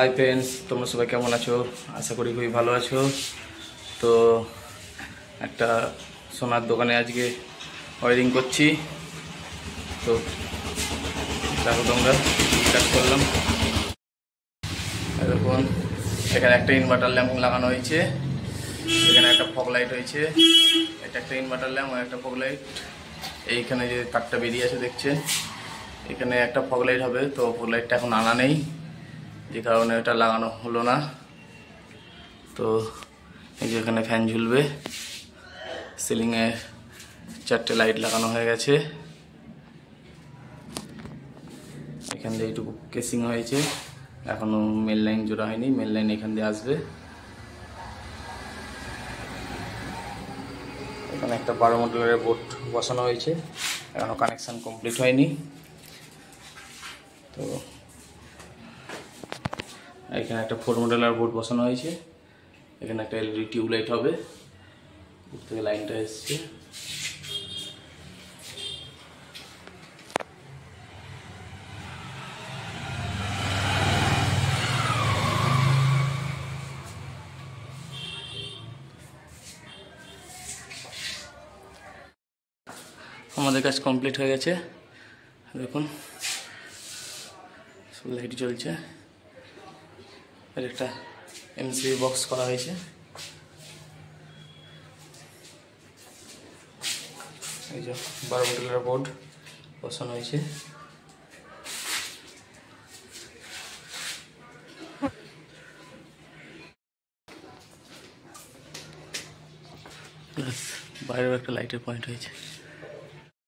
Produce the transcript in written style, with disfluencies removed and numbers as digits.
Hi friends, তোমরা সবাই কেমন আছো? আশা করি খুবই ভালো আছো। তো একটা সোনার দোকানে আজকে ওয়ারিং করছি। তো দেখো তোমরা কাজ করলাম। এখন এখানে একটা ইনভার্টার ল্যাম্প লাগানো হয়েছে, এখানে একটা ফগ লাইট হয়েছে, এটা একটা ইনভার্টার ল্যাম্প আর একটা ফগ লাইট। এইখানে যে তারটা বেরিয়ে আছে দেখছেন, এখানে একটা ফগ লাইট হবে। তো ফগ লাইটটা এখন আনা নেই, যে কারণে এটা লাগানো হলো না। তো এই যে এখানে ফ্যান ঝুলবে, সিলিংয়ে 4টে লাইট লাগানো হয়ে গেছে। এখান দিয়ে এইটুকু কেসিং হয়েছে, এখনো মেল লাইন জোড়া হয়নি, মেল লাইন এখান দিয়ে আসবে। এখানে একটা 12 মডেলের বোর্ড বসানো হয়েছে, এখনো কানেকশন কমপ্লিট হয়নি। তো এখানে একটা 4 মডেলের বোর্ড বসানো হয়েছে, এখানে একটা এলইডি টিউবলাইট হবে। উপর থেকে লাইনটা এসছে। আমাদের কাজ কমপ্লিট হয়ে গেছে, দেখুন লাইট জ্বলছে। এর একটা এমসিবি বক্স করা হয়েছে। এই যে 12 মডেলের বোর্ড বসানো হয়েছে। প্লাস বাইরেও একটা লাইটের পয়েন্ট হয়েছে।